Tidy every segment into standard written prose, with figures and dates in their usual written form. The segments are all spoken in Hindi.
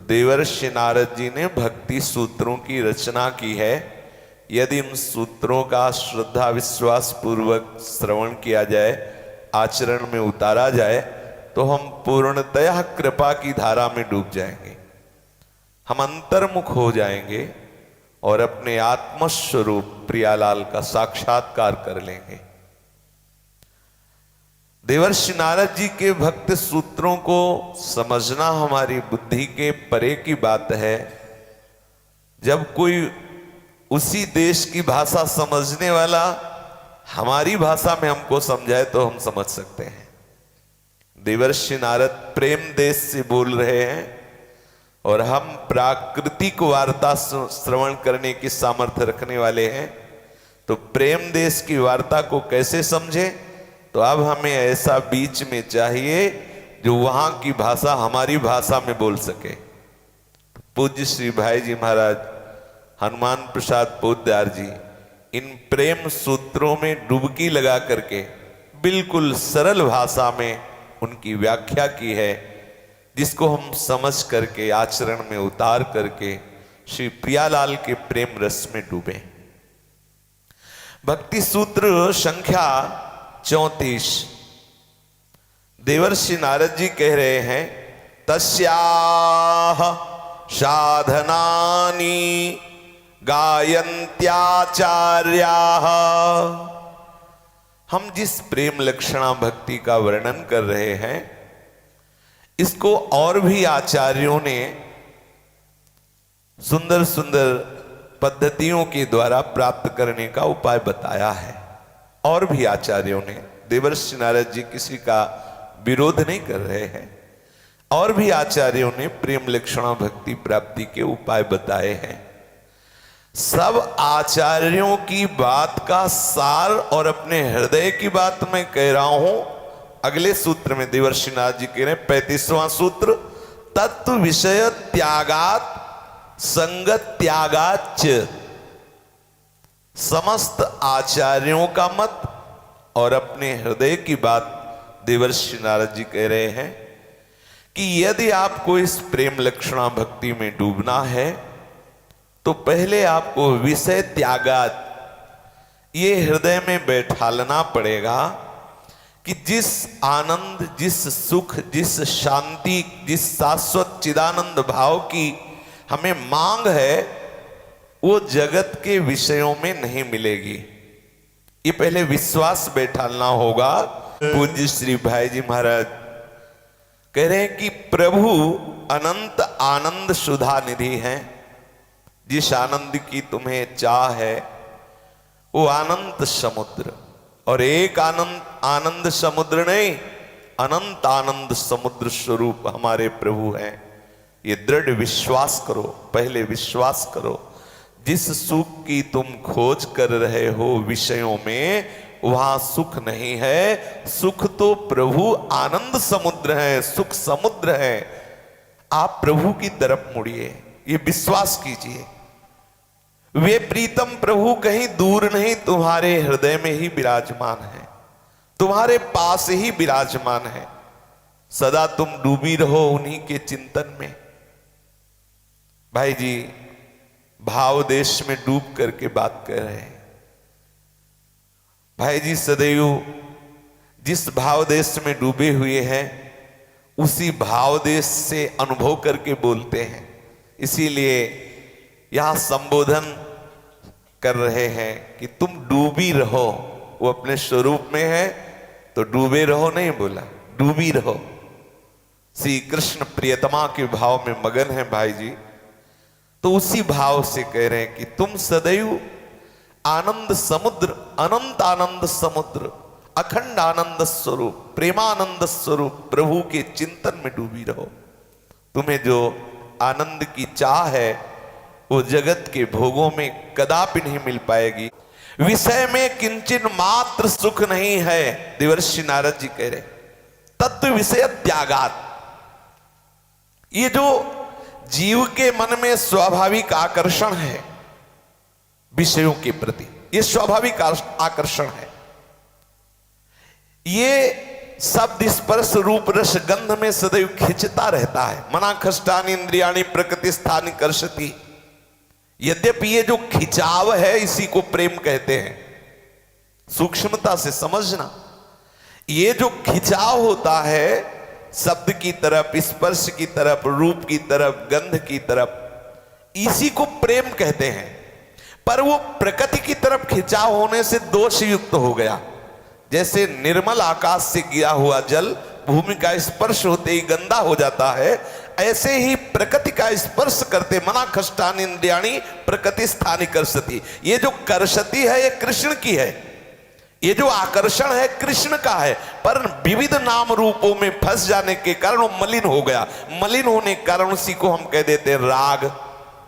देवर्षि नारद जी ने भक्ति सूत्रों की रचना की है। यदि इन सूत्रों का श्रद्धा विश्वास पूर्वक श्रवण किया जाए, आचरण में उतारा जाए, तो हम पूर्णतया कृपा की धारा में डूब जाएंगे। हम अंतर्मुख हो जाएंगे और अपने आत्मस्वरूप प्रियालाल का साक्षात्कार कर लेंगे। देवर्षि नारद जी के भक्त सूत्रों को समझना हमारी बुद्धि के परे की बात है। जब कोई उसी देश की भाषा समझने वाला हमारी भाषा में हमको समझाए तो हम समझ सकते हैं। देवर्षि नारद प्रेम देश से बोल रहे हैं और हम प्राकृतिक वार्ता श्रवण करने की सामर्थ्य रखने वाले हैं, तो प्रेम देश की वार्ता को कैसे समझे? तो अब हमें ऐसा बीच में चाहिए जो वहां की भाषा हमारी भाषा में बोल सके। पूज्य श्री भाई जी महाराज हनुमान प्रसाद पोद्दार जी इन प्रेम सूत्रों में डुबकी लगा करके बिल्कुल सरल भाषा में उनकी व्याख्या की है, जिसको हम समझ करके आचरण में उतार करके श्री प्रियालाल के प्रेम रस में डूबे। भक्ति सूत्र संख्या 34। देवर्षि नारद जी कह रहे हैं, तस्याह साधनानि गायन्त्याचार्याः। हम जिस प्रेम लक्षणा भक्ति का वर्णन कर रहे हैं, इसको और भी आचार्यों ने सुंदर सुंदर पद्धतियों के द्वारा प्राप्त करने का उपाय बताया है। और भी आचार्यों ने, देवर्षि नारद जी किसी का विरोध नहीं कर रहे हैं, और भी आचार्यों ने प्रेम लक्षणा भक्ति प्राप्ति के उपाय बताए हैं। सब आचार्यों की बात का सार और अपने हृदय की बात मैं कह रहा हूं। अगले सूत्र में देवर्षि नारद जी कह रहे हैं, 35वां सूत्र, तत्व विषय त्यागात संगत त्यागाच। समस्त आचार्यों का मत और अपने हृदय की बात देवर्षि नारद जी कह रहे हैं कि यदि आपको इस प्रेम लक्षणा भक्ति में डूबना है तो पहले आपको विषय त्यागात ये हृदय में बैठालना पड़ेगा कि जिस आनंद, जिस सुख, जिस शांति, जिस शाश्वत चिदानंद भाव की हमें मांग है, वो जगत के विषयों में नहीं मिलेगी। ये पहले विश्वास बैठालना होगा। पूज्य श्री भाई जी महाराज कह रहे हैं कि प्रभु अनंत आनंद सुधा निधि हैं। जिस आनंद की तुम्हें चाह है वो अनंत समुद्र, और एक आनंद समुद्र नहीं, अनंत आनंद समुद्र स्वरूप हमारे प्रभु हैं। ये दृढ़ विश्वास करो, पहले विश्वास करो। जिस सुख की तुम खोज कर रहे हो विषयों में, वहां सुख नहीं है। सुख तो प्रभु आनंद समुद्र है, सुख समुद्र है। आप प्रभु की तरफ मुड़िए, ये विश्वास कीजिए। वे प्रीतम प्रभु कहीं दूर नहीं, तुम्हारे हृदय में ही विराजमान है, तुम्हारे पास ही विराजमान है। सदा तुम डूबी रहो उन्हीं के चिंतन में। भाई जी भाव देश में डूब करके बात कर रहे हैं। भाई जी सदैव जिस भाव देश में डूबे हुए हैं उसी भाव देश से अनुभव करके बोलते हैं। इसीलिए यहां संबोधन कर रहे हैं कि तुम डूबी रहो। वो अपने स्वरूप में है तो डूबे रहो नहीं बोला, डूबी रहो। श्री कृष्ण प्रियतमा के भाव में मगन है भाई जी, तो उसी भाव से कह रहे हैं कि तुम सदैव आनंद समुद्र, अनंत आनंद समुद्र, अखंड आनंद स्वरूप, प्रेमानंद स्वरूप प्रभु के चिंतन में डूबी रहो। तुम्हें जो आनंद की चाह है वो जगत के भोगों में कदापि नहीं मिल पाएगी। विषय में किंचन मात्र सुख नहीं है। देवर्षि नारद जी कह रहे तत्व विषय त्यागात। ये जो जीव के मन में स्वाभाविक आकर्षण है विषयों के प्रति, ये स्वाभाविक आकर्षण है। ये शब्द स्पर्श रूप रस गंध में सदैव खिंचता रहता है। मना खष्टानि इंद्रियाणि प्रकृति स्थानि कर्षति। यद्यपि ये जो खिंचाव है इसी को प्रेम कहते हैं। सूक्ष्मता से समझना, ये जो खिंचाव होता है शब्द की तरफ, स्पर्श की तरफ, रूप की तरफ, गंध की तरफ, इसी को प्रेम कहते हैं। पर वो प्रकृति की तरफ खिंचाव होने से दोष युक्त हो गया। जैसे निर्मल आकाश से गिरा हुआ जल भूमि का स्पर्श होते ही गंदा हो जाता है, ऐसे ही प्रकृति का स्पर्श करते मना खष्टानि इंद्रियाणि प्रकृति स्थानि कर्षति। ये जो कर्षति है ये कृष्ण की है, ये जो आकर्षण है कृष्ण का है, पर विविध नाम रूपों में फंस जाने के कारण वो मलिन हो गया। मलिन होने के कारण उसी को हम कह देते हैं राग,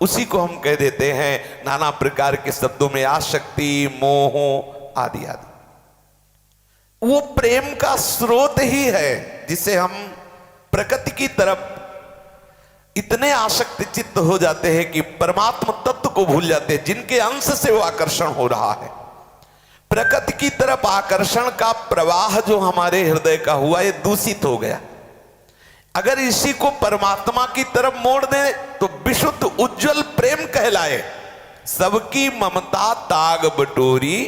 उसी को हम कह देते हैं नाना प्रकार के शब्दों में आसक्ति, मोह आदि आदि। वो प्रेम का स्रोत ही है जिसे हम प्रकृति की तरफ इतने आसक्त चित्त हो जाते हैं कि परमात्मा तत्व को भूल जाते हैं, जिनके अंश से वो आकर्षण हो रहा है। प्रकृति की तरफ आकर्षण का प्रवाह जो हमारे हृदय का हुआ ये दूषित हो गया। अगर इसी को परमात्मा की तरफ मोड़ दे तो विशुद्ध उज्जवल प्रेम कहलाए। सबकी ममता ताग बटोरी,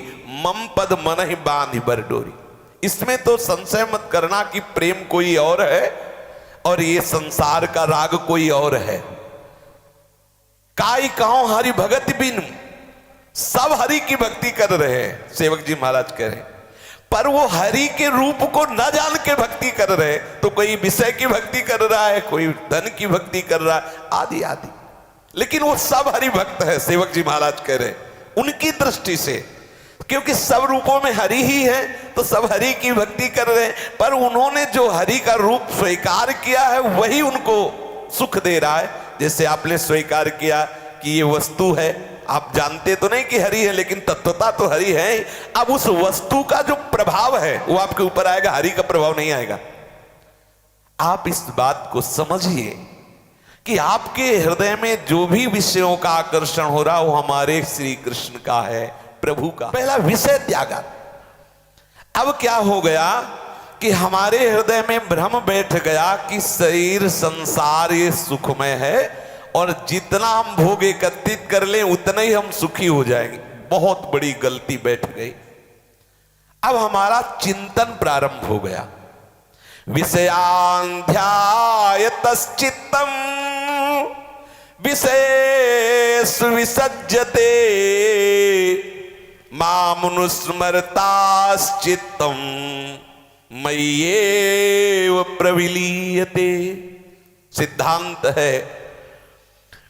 मम पद मन ही बांध बर डोरी। इसमें तो संशय मत करना कि प्रेम कोई और है और ये संसार का राग कोई और है। काई कहो हरि भगत बिन, सब हरि की भक्ति कर रहे हैं, सेवक जी महाराज कह रहे, पर वो हरि के रूप को न जान के भक्ति कर रहे। तो कोई विषय की भक्ति कर रहा है, कोई धन की भक्ति कर रहा है, आदि आदि, लेकिन वो सब हरि भक्त है। सेवक जी महाराज कह रहे उनकी दृष्टि से, क्योंकि सब रूपों में हरि ही है तो सब हरि की भक्ति कर रहे हैं, पर उन्होंने जो हरि का रूप स्वीकार किया है वही उनको सुख दे रहा है। जैसे आपने स्वीकार किया कि ये वस्तु है, आप जानते तो नहीं कि हरि है, लेकिन तत्वता तो हरि है। अब उस वस्तु का जो प्रभाव है वो आपके ऊपर आएगा, हरि का प्रभाव नहीं आएगा। आप इस बात को समझिए कि आपके हृदय में जो भी विषयों का आकर्षण हो रहा वो हमारे श्री कृष्ण का है, प्रभु का। पहला विषय त्यागा। अब क्या हो गया कि हमारे हृदय में भ्रम बैठ गया कि शरीर संसार ये सुखमय है और जितना हम भोग एकत्रित कर लें उतना ही हम सुखी हो जाएंगे। बहुत बड़ी गलती बैठ गई। अब हमारा चिंतन प्रारंभ हो गया। विषयान् ध्यायतश्चित्तम् विषयेषु विसज्जते मामनुस्मरताश्चित्तम् मय्येव प्रविलीयते। सिद्धांत है,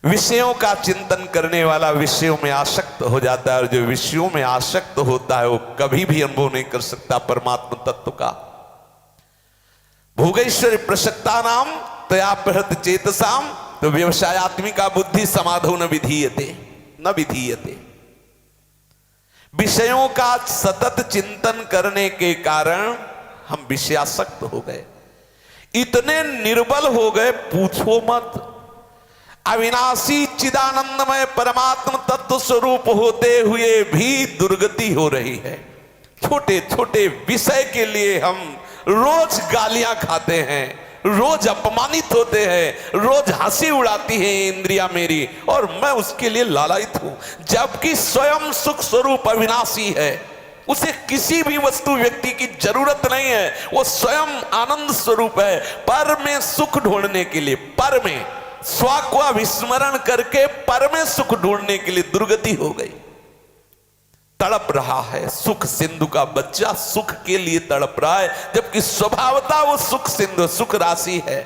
विषयों का चिंतन करने वाला विषयों में आसक्त हो जाता है, और जो विषयों में आसक्त होता है वो कभी भी अनुभव नहीं कर सकता परमात्मा तत्व का। भोगैश्वर्य प्रसक्ता नाम तया प्रहत चेतसाम, तो व्यवसायात्मिका बुद्धि समाधो न विधीयते। विषयों का सतत चिंतन करने के कारण हम विषयासक्त हो गए, इतने निर्बल हो गए पूछो मत। अविनाशी चिदानंदमय परमात्मा तत्व स्वरूप होते हुए भी दुर्गति हो रही है। छोटे छोटे विषय के लिए हम रोज गालियां खाते हैं, रोज अपमानित होते हैं, रोज हंसी उड़ाती है इंद्रियां मेरी, और मैं उसके लिए लालायित हूं। जबकि स्वयं सुख स्वरूप अविनाशी है, उसे किसी भी वस्तु व्यक्ति की जरूरत नहीं है, वो स्वयं आनंद स्वरूप है। पर में सुख ढूंढने के लिए, पर में स्व को विस्मरण करके पर में सुख ढूंढने के लिए दुर्गति हो गई। तड़प रहा है सुख सिंधु का बच्चा, सुख के लिए तड़प रहा है, जबकि स्वभावतः वो सुख सिंधु सुख राशि है।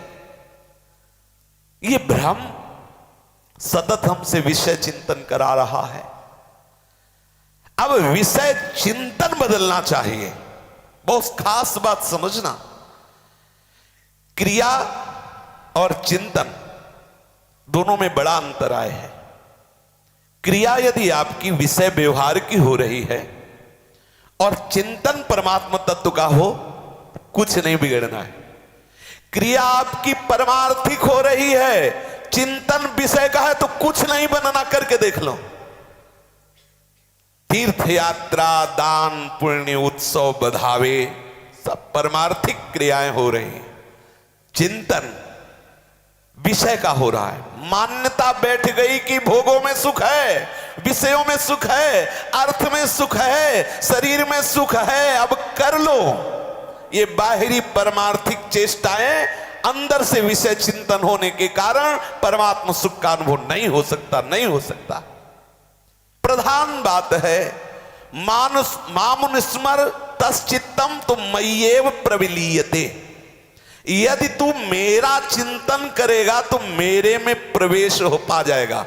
ये भ्रम सतत हमसे विषय चिंतन करा रहा है। अब विषय चिंतन बदलना चाहिए। बहुत खास बात समझना, क्रिया और चिंतन दोनों में बड़ा अंतर आया है। क्रिया यदि आपकी विषय व्यवहार की हो रही है और चिंतन परमात्मा तत्व का हो, कुछ नहीं बिगड़ना है। क्रिया आपकी परमार्थिक हो रही है, चिंतन विषय का है, तो कुछ नहीं बनना, करके देख लो। तीर्थ यात्रा दान पुण्य उत्सव बधावे सब परमार्थिक क्रियाएं हो रही हैं, चिंतन विषय का हो रहा है। मान्यता बैठ गई कि भोगों में सुख है, विषयों में सुख है, अर्थ में सुख है, शरीर में सुख है, अब कर लो। ये बाहरी परमार्थिक चेष्टाएं अंदर से विषय चिंतन होने के कारण परमात्मा सुख का अनुभव नहीं हो सकता, नहीं हो सकता। प्रधान बात है मानुष मामुनुस्मर तश्चित्तम तुम मय्येव प्रविलीयते। यदि तू मेरा चिंतन करेगा तो मेरे में प्रवेश हो पा जाएगा,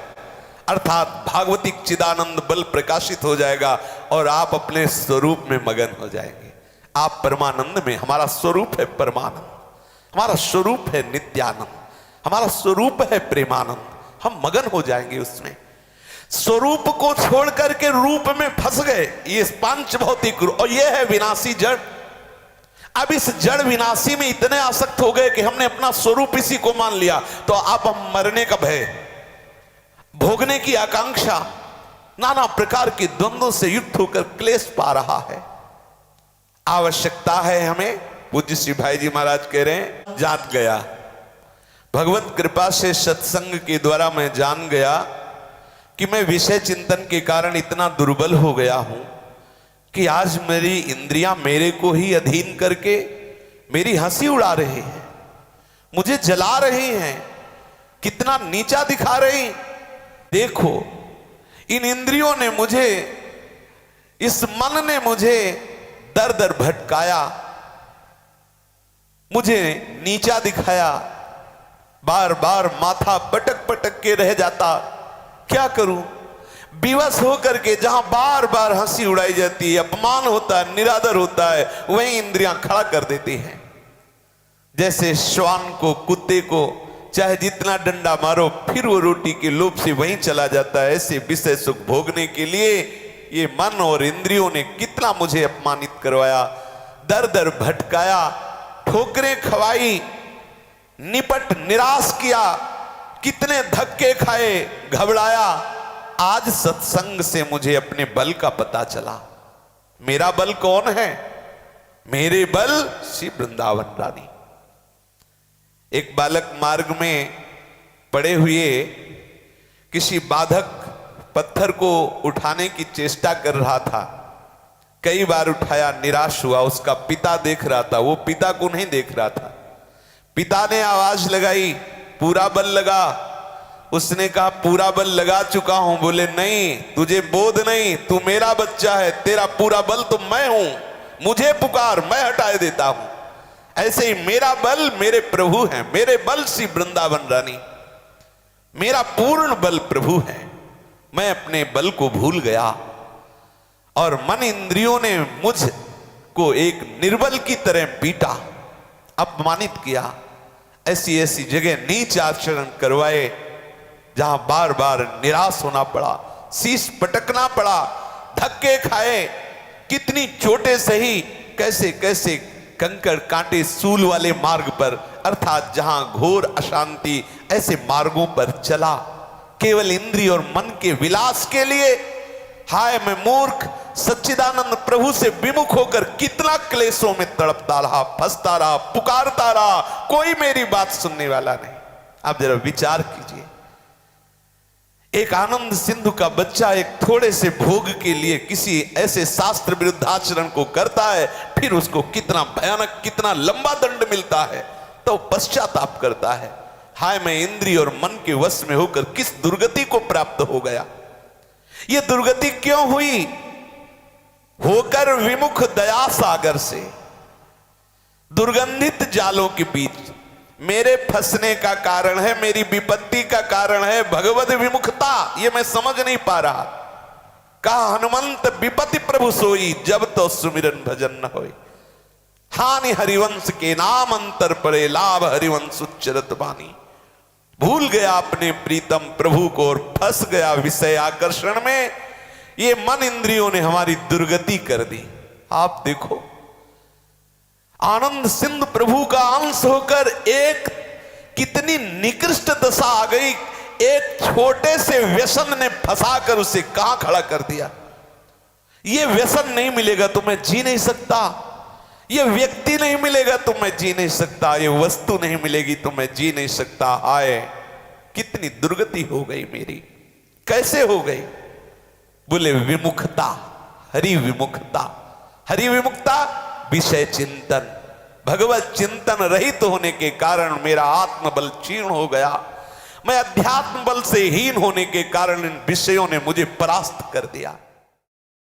अर्थात भागवतिक चिदानंद बल प्रकाशित हो जाएगा और आप अपने स्वरूप में मगन हो जाएंगे। आप परमानंद में, हमारा स्वरूप है परमानंद, हमारा स्वरूप है नित्यानंद, हमारा स्वरूप है प्रेमानंद, हम मगन हो जाएंगे उसमें। स्वरूप को छोड़ करके रूप में फंस गए, ये पांच भौतिक रूप और ये है विनाशी जड़। अब इस जड़ विनाशी में इतने आसक्त हो गए कि हमने अपना स्वरूप इसी को मान लिया, तो अब हम मरने का भय, भोगने की आकांक्षा, नाना प्रकार की द्वंद्वों से युक्त होकर क्लेश पा रहा है। आवश्यकता है हमें, पूज्य श्री भाई जी महाराज कह रहे हैं, जान गया भगवत कृपा से सत्संग के द्वारा मैं जान गया कि मैं विषय चिंतन के कारण इतना दुर्बल हो गया हूं कि आज मेरी इंद्रियां मेरे को ही अधीन करके मेरी हंसी उड़ा रही हैं, मुझे जला रही हैं, कितना नीचा दिखा रही। देखो इन इंद्रियों ने मुझे, इस मन ने मुझे दर दर भटकाया, मुझे नीचा दिखाया, बार बार माथा पटक पटक के रह जाता। क्या करूं, विवश होकर के जहां बार बार हंसी उड़ाई जाती है, अपमान होता है, निरादर होता है, वहीं इंद्रियां खड़ा कर देती हैं। जैसे श्वान को, कुत्ते को चाहे जितना डंडा मारो फिर वो रोटी के लोभ से वहीं चला जाता है। ऐसे विषय सुख भोगने के लिए ये मन और इंद्रियों ने कितना मुझे अपमानित करवाया, दर दर भटकाया, ठोकरें खवाई, निपट निराश किया, कितने धक्के खाए, घबराया। आज सत्संग से मुझे अपने बल का पता चला। मेरा बल कौन है? मेरे बल श्री वृंदावन रानी। एक बालक मार्ग में पड़े हुए किसी बाधक पत्थर को उठाने की चेष्टा कर रहा था, कई बार उठाया, निराश हुआ। उसका पिता देख रहा था, वो पिता को नहीं देख रहा था। पिता ने आवाज लगाई, पूरा बल लगा। उसने कहा पूरा बल लगा चुका हूं। बोले नहीं, तुझे बोध नहीं, तू मेरा बच्चा है, तेरा पूरा बल तो मैं हूं, मुझे पुकार, मैं हटाए देता हूं। ऐसे ही मेरा बल मेरे प्रभु हैं, मेरे बल श्री वृंदावन रानी, मेरा पूर्ण बल प्रभु है। मैं अपने बल को भूल गया और मन इंद्रियों ने मुझ को एक निर्बल की तरह पीटा, अपमानित किया, ऐसी ऐसी जगह नीच आचरण करवाए जहां बार बार निराश होना पड़ा, शीश पटकना पड़ा, धक्के खाए, कितनी चोटें सही, कैसे कैसे कंकड़ कांटे सूल वाले मार्ग पर, अर्थात जहां घोर अशांति, ऐसे मार्गों पर चला केवल इंद्रिय और मन के विलास के लिए। हाय मैं मूर्ख, सच्चिदानंद प्रभु से विमुख होकर कितना क्लेशों में तड़पता रहा, फंसता रहा, पुकारता रहा, कोई मेरी बात सुनने वाला नहीं। आप जरा विचार कीजिए, एक आनंद सिंधु का बच्चा एक थोड़े से भोग के लिए किसी ऐसे शास्त्र विरुद्ध आचरण को करता है, फिर उसको कितना भयानक, कितना लंबा दंड मिलता है, तो पश्चाताप करता है, हाय मैं इंद्रिय और मन के वश में होकर किस दुर्गति को प्राप्त हो गया। यह दुर्गति क्यों हुई? होकर विमुख दया सागर से, दुर्गंधित जालों के बीच मेरे फंसने का कारण है, मेरी विपत्ति का कारण है भगवत विमुखता। ये मैं समझ नहीं पा रहा। कहा हनुमंत विपत्ति प्रभु सोई, जब तो सुमिरन भजन न होई। हानि हरिवंश के नाम अंतर पड़े, लाभ हरिवंश उच्चरत बानी। भूल गया अपने प्रीतम प्रभु को और फंस गया विषय आकर्षण में। ये मन इंद्रियों ने हमारी दुर्गति कर दी। आप देखो, आनंद सिंधु प्रभु का अंश होकर एक कितनी निकृष्ट दशा आ गई। एक छोटे से व्यसन ने फंसाकर उसे कहां खड़ा कर दिया। ये व्यसन नहीं मिलेगा तो मैं जी नहीं सकता, ये व्यक्ति नहीं मिलेगा तो मैं जी नहीं सकता, ये वस्तु नहीं मिलेगी तो मैं जी नहीं सकता। हाय कितनी दुर्गति हो गई मेरी। कैसे हो गई? बोले विमुखता, हरि विमुखता। हरि विमुखता विषय चिंतन, भगवत चिंतन रहित होने के कारण मेरा आत्मबल क्षीण हो गया। मैं अध्यात्म बल से हीन होने के कारण इन विषयों ने मुझे परास्त कर दिया।